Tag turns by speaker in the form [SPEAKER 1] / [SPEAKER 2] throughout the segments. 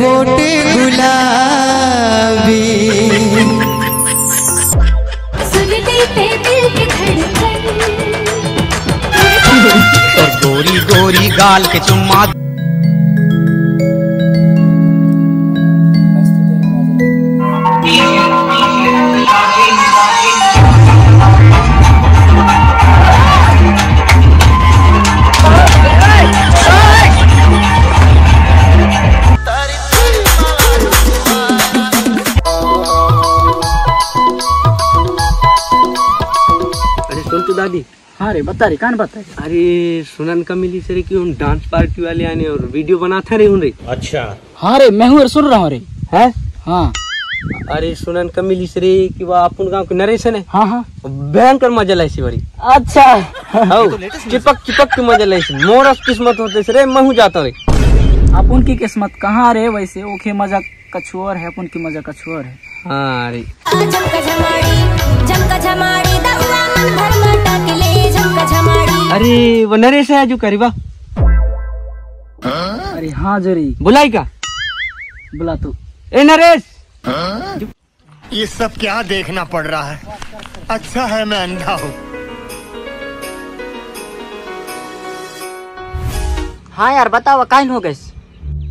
[SPEAKER 1] होठ गुलाबी।
[SPEAKER 2] और गोरी गोरी गाल के चुम्मा।
[SPEAKER 3] दादी हाँ रे बता रे कान बता। अरे सुनन का मिली से क्यों डांस पार्टी वाले आने और वीडियो बनाते रहे रे। अच्छा
[SPEAKER 4] हाँ रे मैं हूँ सुन रहा हूँ रे।
[SPEAKER 3] है
[SPEAKER 4] हाँ
[SPEAKER 3] अरे सुनन का मिली से कि वो अपन गाँव के नरेश है।
[SPEAKER 4] हाँ हाँ
[SPEAKER 3] भयंकर मजा लाई बड़ी।
[SPEAKER 4] अच्छा
[SPEAKER 3] चिपक चिपक के मजा लाई मोरस किस्मत होते रे मैं जाता रे।
[SPEAKER 4] अपन की किस्मत कहाँ रे वैसे ओके मजा कछु और है अपन की मजा कछु और है।
[SPEAKER 3] हाँ रे अरे वो नरेश है जो करीबा।
[SPEAKER 4] अरे हाँ जरी
[SPEAKER 3] बुलाई का
[SPEAKER 4] बुला तू।
[SPEAKER 3] ए नरेश
[SPEAKER 5] ये सब क्या देखना पड़ रहा है। अच्छा है मैं अंधा हूँ।
[SPEAKER 4] हाँ यार बताओ काइन हो गए।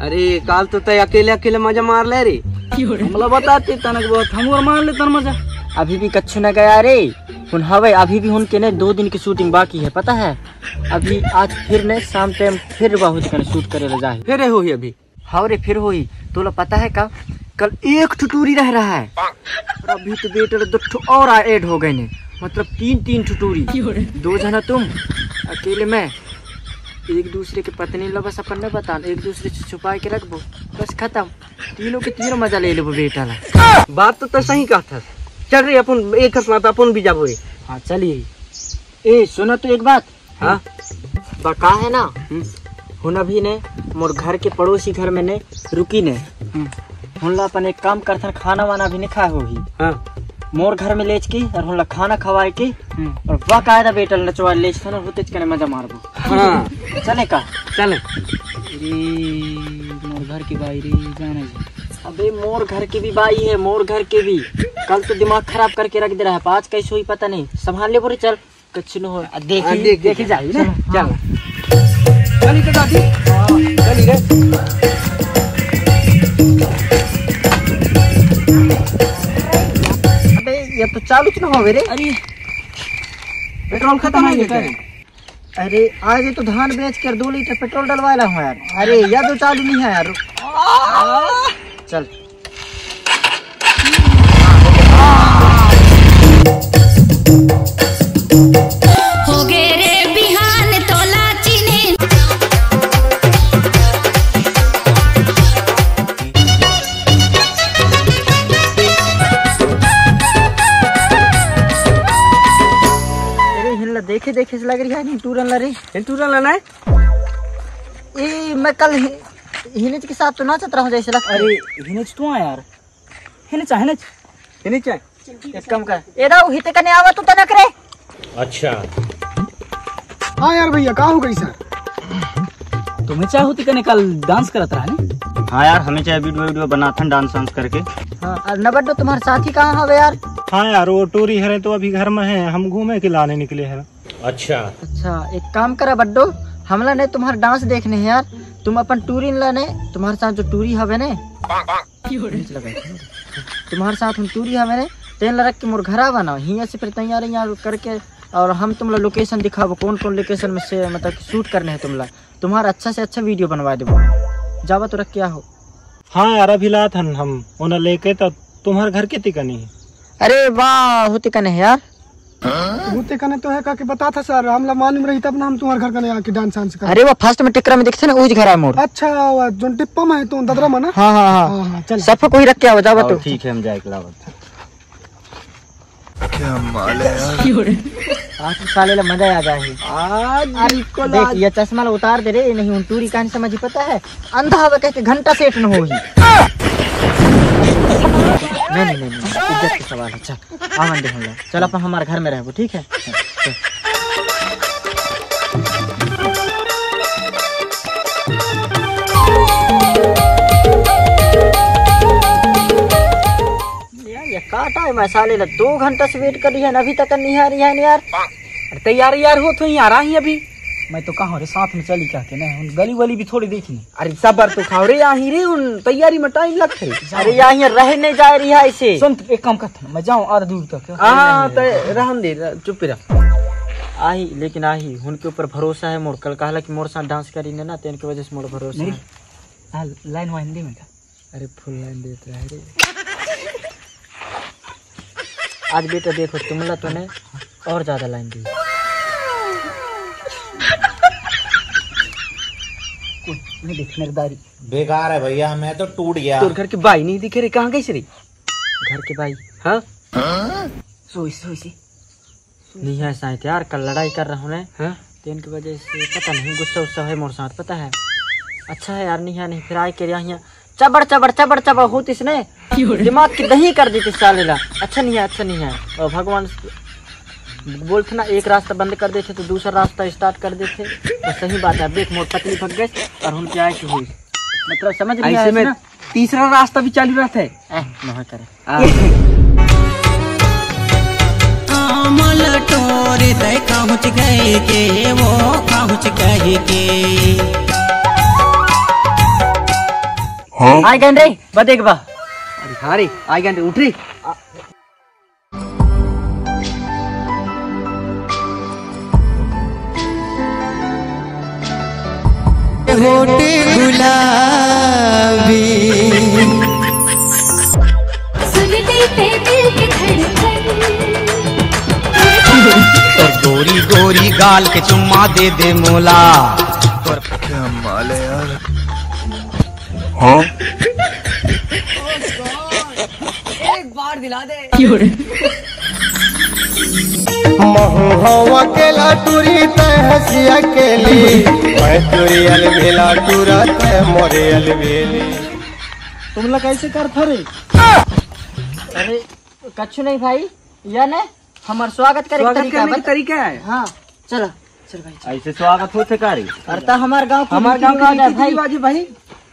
[SPEAKER 3] अरे काल तो तय अकेले अकेले मजा मार ले रे।
[SPEAKER 4] मतलब बताते तनक बहुत हम और मार ले तन मजा। अभी भी कच्छु न गया रे हुन हवे अभी भी उनके ने 2 दिन की शूटिंग बाकी है पता है। अभी आज फिर ने शाम टाइम फिर बहुत कर शूट करे ले जाए
[SPEAKER 3] फिर हो ही अभी।
[SPEAKER 4] हाँ रे फिर हो ही तोला पता है का कल 1 टूटूरी रह रहा है और अभी तो बेटर 2 और ऐड हो गए ने मतलब 3 टूटूरी। 2 जना तुम अकेले मैं एक दूसरे के पत्नी लो बस अपन ने बता एक दूसरे से छुपा के रख बो बस खत्म। तीनों के तीनों मजा ले लो बेटा ला।
[SPEAKER 3] बात तो सही कहा था। चल रही अपन एक साथ अपन भी जाबो रे।
[SPEAKER 4] हाँ चलिए ए सुनो तो एक बात।
[SPEAKER 3] हाँ
[SPEAKER 4] बका है ना हुन अभी ने मोर घर के पड़ोसी घर में ने रुकी ने हुनला अपन एक काम करथन खाना वाना भी नहीं खाए होगी।
[SPEAKER 3] हाँ
[SPEAKER 4] मोर घर में लेच के और हुनला खाना खवाए के और बाकायदा बेटल नचवा लेच थन और होते कने मजा मारबो।
[SPEAKER 3] हाँ
[SPEAKER 4] चले का
[SPEAKER 3] चले।
[SPEAKER 4] अरे मोर घर की बाई रे जाने अबे मोर घर की भी बाई है मोर घर के भी कल तो दिमाग खराब करके रख दे रहा है। आज कैसे हुई पता नहीं संभाल ले बोरे चल कुछ न हो देखी जाए ना।
[SPEAKER 3] चल चली तो दादी चली रे।
[SPEAKER 4] अबे ये तो चालू क्यों हो रे। अरे
[SPEAKER 3] पेट्रोल खत्म हो गया।
[SPEAKER 4] अरे आज तो धान बेच कर 2 लीटर पेट्रोल डलवाया हूँ यार। अरे यह तो चालू नहीं है यार। चल
[SPEAKER 6] हो गे रे बिहान तोला चीनी।
[SPEAKER 4] अरे हिल्ला देखे देखे से लग रही है नहीं टूरन ला रे।
[SPEAKER 3] टूरन लाना है।
[SPEAKER 4] ए मैं कल हिनेच के साथ तो नाचत रहा जैसे लग। अरे हिनेच तू आ यार हिनेच हिनेच
[SPEAKER 3] हिनेच
[SPEAKER 4] एक काम कर ए दाऊ हिते कने आवा तू तनक रे।
[SPEAKER 5] अच्छा
[SPEAKER 7] हाँ यार भैया कहाँ हो गई सर।
[SPEAKER 4] तुम्हें चाहे होती कने कल डांस करत रहा ने।
[SPEAKER 8] हाँ यार हमें चाहे वीडियो बनाथन डांस वांस करके।
[SPEAKER 4] हाँ और नबड्डो तुम्हारे साथी कहाँ हवे यार।
[SPEAKER 8] हाँ यार वो टूरी है तो अभी घर में है हम घूमे के लाने निकले हैं।
[SPEAKER 5] अच्छा
[SPEAKER 4] एक काम करा बड्डो हमला ने तुम्हारा डांस देखने है यार। तुम अपन टूरी लाने तुम्हारे साथ जो टूरी हवे ने तुम्हारे साथ हम टूरी हवे ने तेल रख के मोर घरा बना हिया से फिर तैयारी यहाँ करके और हम तुमला लोकेशन दिखाबो कौन कौन लोकेशन में से मतलब शूट करने है तुमला तुम्हारा अच्छा से अच्छा वीडियो बनवा देबो जावा तो रख क्या हो।
[SPEAKER 8] हाँ यार अभी लात हन हम उन्हें लेके तो तुम्हारे घर के तिकनी है।
[SPEAKER 4] अरे वाह होते कने है यार।
[SPEAKER 7] होते कने तो है का के बता था सर हमला मालूम रही तब ना हम तुम्हारे घर कने आके डांस वांस कर।
[SPEAKER 4] अरे वो फर्स्ट में टिकरा में दिखते ना उज घर है मोर।
[SPEAKER 7] अच्छा वो जोन टिप्पा में है तो ददरा में ना।
[SPEAKER 4] हाँ हाँ हाँ
[SPEAKER 7] चल
[SPEAKER 4] सब कोई रख के आओ जावा तो।
[SPEAKER 8] ठीक है हम जाए लावत।
[SPEAKER 5] क्या माल है यार।
[SPEAKER 4] आज साले ला मजा आ जाए आज देख ये चश्मा ला उतार दे रे नहीं उन टूरी कान समझ पता है अंधा हवे कह के घंटा सेट न होही। नहीं इज्जत का सवाल है। चल आवन दे हम लोग चल अपन हमारे घर में रहबो ठीक है। टाइम है साले, 2 घंटा से वेट कर रही है, अभी तक नहीं आ रही है यार।
[SPEAKER 3] अरे तैयार यार हो तो ही आ रहा ही अभी। मैं तो कहा रे साथ में चली क्या के ना, उन गली वाली भी थोड़ी देखी। अरे सबर तो खाओ रे, यहाँ रे उन तैयारी में टाइम लगता है।
[SPEAKER 4] अरे यहाँ रह नहीं जा रही है ऐसे।
[SPEAKER 3] सुन एक काम करता ना, मैं जाऊँ आधा दूर तक।
[SPEAKER 4] हाँ तो रहन दे, चुप रह। आही लेकिन आही उनके ऊपर भरोसा है मोर, कल कहला कि मोर साथ डांस करी ने ना, तो इनकी वजह से मोर भरोसा है।
[SPEAKER 3] लाइन वाइन दे बेटा।
[SPEAKER 4] अरे फुल लाइन देते रहे रे। आज बेटा देखो तुमला तो ने और ज्यादा लाइन दी।
[SPEAKER 3] नहीं देख मेरी
[SPEAKER 2] बेकार है भैया, मैं तो टूट गया।
[SPEAKER 3] तो घर के भाई नहीं दिखे रे, कहाँ गई रे?
[SPEAKER 4] घर के भाई
[SPEAKER 3] हाँ सोई
[SPEAKER 4] नहीं है शायद यार, कल लड़ाई कर रहा हूँ हाँ? तो इनकी वजह से पता नहीं गुस्सा उस्सा है मोर साथ, पता है। अच्छा है यार, नहीं है नहीं, फिर आए के यहाँ चबड़ चबड़ चबड़ चबड़ होती इसने दिमाग की दही कर दी थी साले ला। अच्छा नहीं है, अच्छा नहीं है। और भगवान बोलते ना एक रास्ता बंद कर देते तो दूसरा रास्ता स्टार्ट कर देते, तो सही बात है। देख मोर पतली भग गए और उनके आए की हुई, मतलब समझ नहीं आया ना।
[SPEAKER 3] तीसरा रास्ता भी चालू रहता है।
[SPEAKER 4] नहीं करे
[SPEAKER 1] टोरे तय पहुँच गए के वो पहुँच गए के।
[SPEAKER 4] आए गए रे बदेग बा।
[SPEAKER 3] अरे हाँ रे आई गए उठ रे।
[SPEAKER 1] होटे गुलाबी
[SPEAKER 6] सुनते थे दिल के धड़कन।
[SPEAKER 2] और गोरी गोरी गाल के चुम्मा दे दे मोला। और
[SPEAKER 5] क्या माल है यार। हाँ
[SPEAKER 3] एक बार दिला दे।
[SPEAKER 5] महुआ अकेला टूरी तहसी अकेली, मैं टूरी अलबेला टूरा तह मोरे अलबेली।
[SPEAKER 3] तुम लोग कैसे कर थे रे?
[SPEAKER 4] अरे कछु नहीं भाई, या ने हमार स्वागत करे
[SPEAKER 3] तरीका है।
[SPEAKER 4] हाँ चलो चल भाई।
[SPEAKER 3] ऐसे स्वागत होते कारी।
[SPEAKER 4] अरे हमार गाँव
[SPEAKER 3] का भाई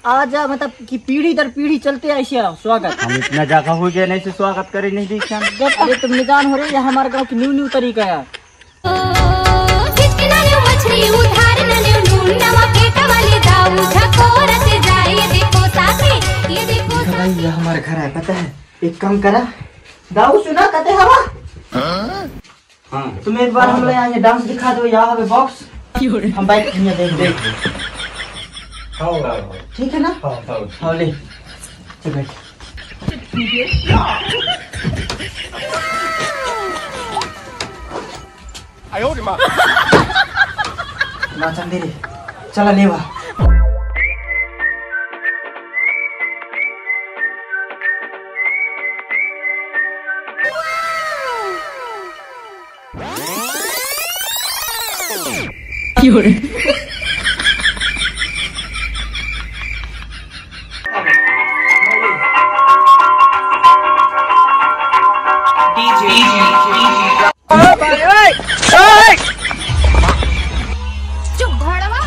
[SPEAKER 4] आज मतलब कि पीढ़ी दर पीढ़ी चलते ऐसे स्वागत।
[SPEAKER 3] हम इतना जगह हो गया नहीं से स्वागत करे नहीं दी।
[SPEAKER 4] अरे तुम निजान हो रहे हैं, हमारे गाँव की न्यू तरीका है।
[SPEAKER 6] मछली उधार नवा पेट वाले दाऊ झकोरत जाए, ये देखो साथी ये देखो
[SPEAKER 4] भाई ये हमारे घर है, पता है। एक काम करा दाऊ सुना कहते हवा। हाँ तुम एक बार हम लोग यहाँ डांस दिखा दो, यहाँ हमें बॉक्स हम बैठ देख ठीक है ना। हाँ ले चल बैठ। नाचन दे रे, चला लेवा।
[SPEAKER 6] चुप भड़वा।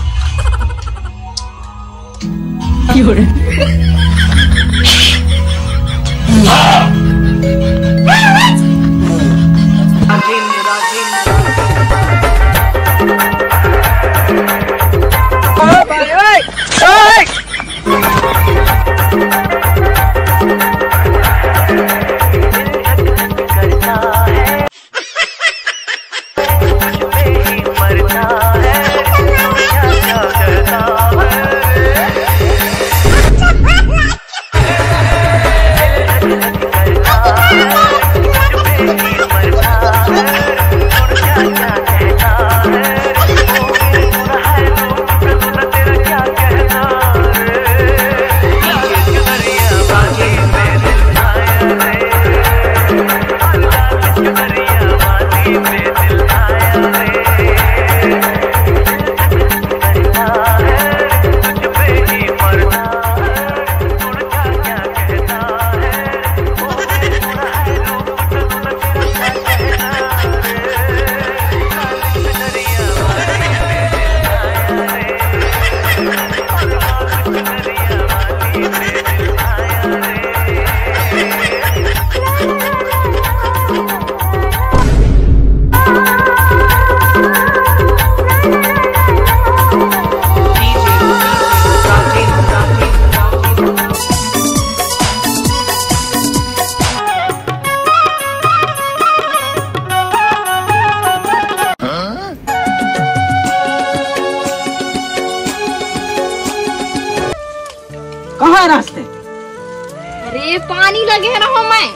[SPEAKER 6] अरे पानी लगे रहो मैं।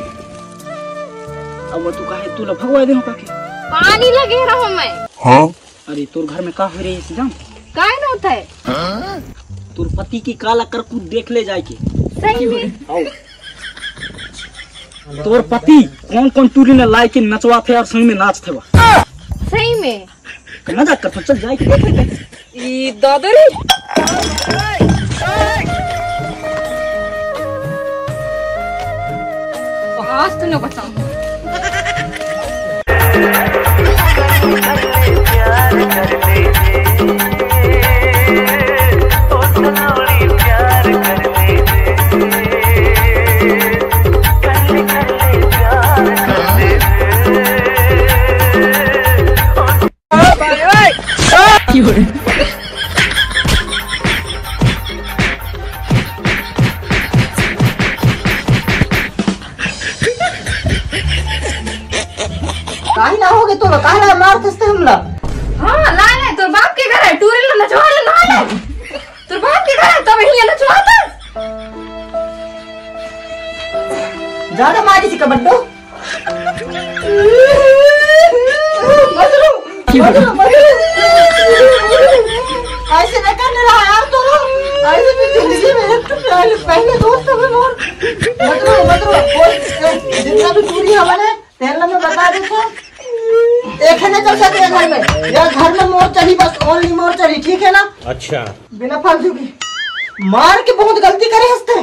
[SPEAKER 3] अब तू काहे तू भगवा दे काके
[SPEAKER 6] पानी लगे रहो मैं।
[SPEAKER 3] अरे तोर घर में का हो रही है सीधा
[SPEAKER 6] काहे न होता है?
[SPEAKER 3] तोर पति की काला करतूत देख ले जाए के।
[SPEAKER 6] सही में
[SPEAKER 3] आओ तोर पति कौन कौन टूरी ने लाई के नचवा थे और संग में नाच थे
[SPEAKER 6] सही में
[SPEAKER 3] मजाक कर चल जाए के देख ले।
[SPEAKER 6] ई दादा रे आज तो न बचाऊं।
[SPEAKER 4] काहे ना होगे तो काहे ना मार खसते हमला।
[SPEAKER 6] हाँ लाए लाए तोर बाप के घर है टूरे लो नचवा ले ना ले तोर बाप के घर है तब ही नचवाता
[SPEAKER 4] ज्यादा मारी सी कबड्डो ऐसे न करने रहा यार तो ऐसे भी जिंदगी में पहले दोस्त मत जितना भी दूरी हमारे तेरला में बता देते एक है ना चल सकते हैं घर में यार घर में मोर चढ़ी बस ओनली मोर चढ़ी ठीक है ना। अच्छा बिना फालतू की मार के बहुत गलती करे हंसते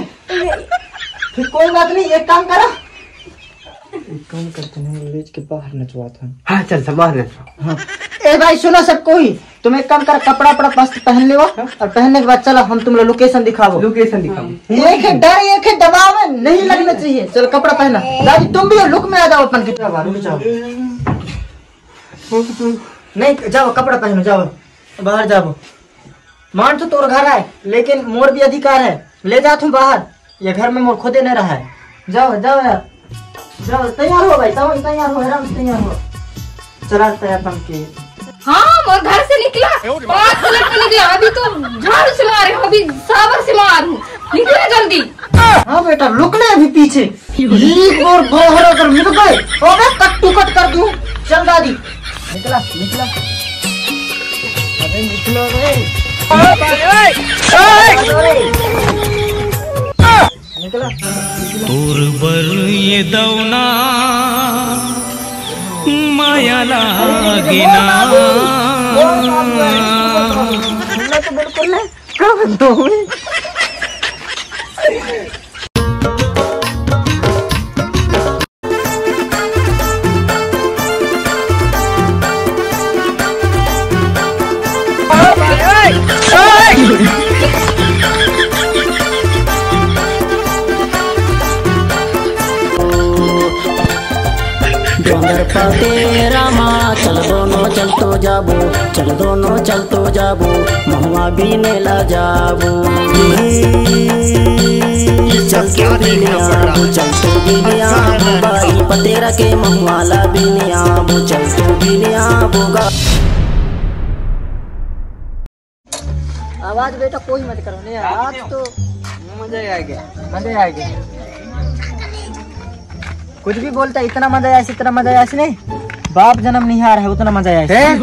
[SPEAKER 4] फिर कोई बात नहीं एक काम करा काम करते हैं लेज के बाहर नचवाता हूँ। हाँ चल सब बाहर नचवा। हाँ ए भाई सुनो सब कोई तुम एक काम कर कपड़ा पड़ा मस्त पहन ले और पहनने के बाद चलो हम तुम लोकेशन दिखाओ। लोकेशन दिखाओ एक है डर एक है दबाव में नहीं लगना चाहिए। चलो कपड़ा पहना दादी तुम भी लुक में आ जाओ अपन की रुक जाओ नहीं जाओ कपड़ा पहनो जाओ बाहर जाओ। मान तो तोर घर है लेकिन मोर भी अधिकार है ले जा तुम बाहर ये घर में मोर खुदे नहीं रहा है। जाओ जाओ यार जाओ तैयार हो भाई तैयार हो आराम से तैयार हो चला तैयार बन के।
[SPEAKER 6] हाँ और घर से निकला 5 मिनट में निकला अभी तो झाड़ू से मार रही हूँ अभी साबर से मार हूँ निकले जल्दी।
[SPEAKER 4] हाँ बेटा रुक ले अभी पीछे एक और बाहर अगर मिल गए तो मैं कट्टू कट कर दूं। चल दादी निकला निकला अबे निकलो रे निकला
[SPEAKER 1] पूर्वर ये दौना माया लागिना
[SPEAKER 4] तो बिल्कुल नहीं कब दो
[SPEAKER 1] रामा चल दोनों चल तो जाबो चल दोनों चल तो जाबो महुआ बीने ला जाबो चल तो बीने आबो चल तो बीने आबो बाई पतेरा के महुआ ला बीने आबो चल तो बीने आबो गा।
[SPEAKER 4] आवाज बेटा कोई मत करो नहीं आज तो मजा आ गया कुछ भी बोलता इतना मजा आया इतना मजा आया नहीं बाप जन्म नहीं आ रहा है उतना मजा आया।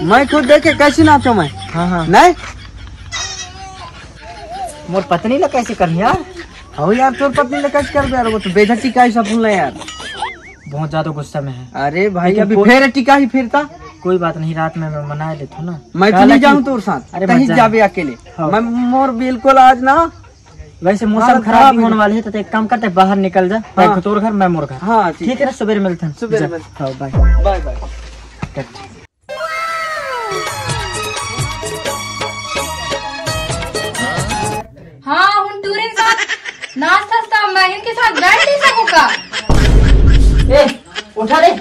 [SPEAKER 4] मैं खुद देखे कैसे नाचो मैं। हाँ नहीं मोर पत्नी ला कैसे कर यार। हो यार तोर पत्नी ला कैसे कर यार वो तो बेझटी का ऐसा बोल यार बहुत ज्यादा गुस्सा में है। अरे भाई अभी फिर टिका ही फिरता कोई बात नहीं रात में मैं मना लेता हूँ ना मैं तो नहीं जाऊँ तोर साथ। अरे कहीं जाबे अकेले मैं मोर बिल्कुल आज ना वैसे मौसम खराब भी होने वाले है तो एक काम करते बाहर निकल जा। हाँ। तोर घर मैं मोर घर। हाँ ठीक है ना सवेरे मिलते हैं सवेरे बाय बाय बाय।
[SPEAKER 6] हाँ हम टूरिंग साथ नाश्ता मैं इनके साथ बैठ नहीं सकूंगा।
[SPEAKER 4] ए उठा रे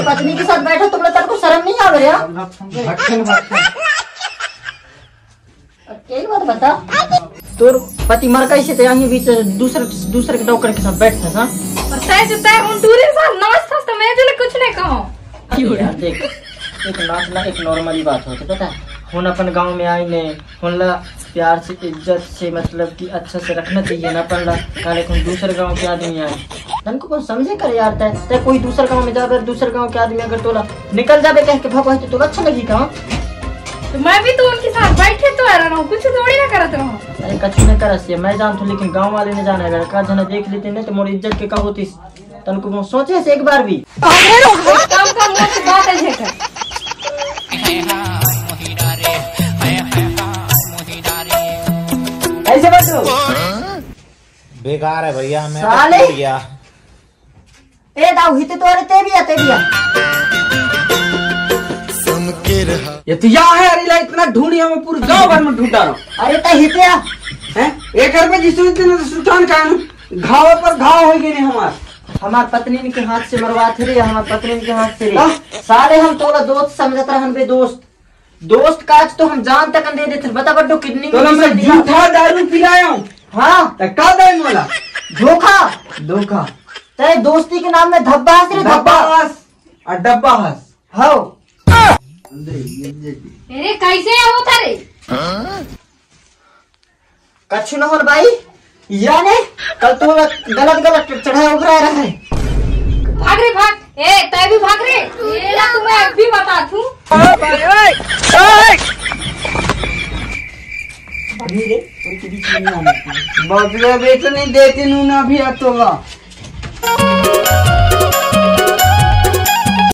[SPEAKER 4] पत्नी के साथ बैठो तुम लोग को शर्म नहीं आ रहा। एक बात बता तोर पति मर कैसे थे यहाँ बीच दूसरे के डॉक्टर के साथ बैठता था
[SPEAKER 6] और तय से तय हम टूरिंग साथ नाश्ता तो मैं जो कुछ नहीं कहूँ।
[SPEAKER 4] देख एक नाचना एक नॉर्मली बात होती पता है हम अपन गांव में आई ने होला प्यार से इज्जत से मतलब कि अच्छा से रखना चाहिए ना अपन ला काले कौन दूसरे गांव के आदमी आए तन को कौन समझे करे यार ते कोई दूसरे गांव में जाकर दूसरे गांव के आदमी अगर तोला निकल जाबे कह के भगवान तो अच्छा लगी का
[SPEAKER 6] तो मैं भी तो उनके साथ बैठे तो आ रहा हूँ कुछ थोड़ी ना करत रहूँ।
[SPEAKER 4] अरे कुछ न करस ये मैं जानता हूँ लेकिन गांव वाले ने जाना अगर का जना देख लेते नहीं तो मोर इज्जत के का होती तन को सोचे से एक बार भी
[SPEAKER 6] काम का मुझसे बात है जेकर
[SPEAKER 4] ऐसे बच्चों
[SPEAKER 8] बेकार है भैया मैं
[SPEAKER 4] साले
[SPEAKER 8] गया
[SPEAKER 4] ए दाऊ हिते तो अरे ते भी
[SPEAKER 3] ये तो यहाँ है अरे ला इतना ढूंढी हमें पूरे गांव भर में ढूंढा रहा
[SPEAKER 4] अरे ते हिते आ
[SPEAKER 3] हैं एक रुपए जिस दिन सुल्तान का घाव पर घाव हो गए
[SPEAKER 4] हमार पत्नी के हाथ से मरवाते रे हमार पत्नी के हाथ से रे साले हम तोला दोस्त समझत रहन बे दोस्त काज तो हम जान तक दे देते बता बड्डो किडनी
[SPEAKER 3] तो मैं झूठा दारू पिलाया हूँ
[SPEAKER 4] हाँ
[SPEAKER 3] तो का दे मोला
[SPEAKER 4] धोखा तेरे दोस्ती के नाम में धब्बा हंस रे
[SPEAKER 3] धब्बा हंस और डब्बा हंस
[SPEAKER 4] हो
[SPEAKER 6] अरे कैसे होता रे
[SPEAKER 4] कछु न हो भाई याने कल तो गलत चढ़ाई उगरा रहा है
[SPEAKER 6] भाग रे भाग ए तै भी भाग रे ये ना तुम्हें अब भी बता दूं
[SPEAKER 3] बबले बेटे नहीं देती नू ना भी तोला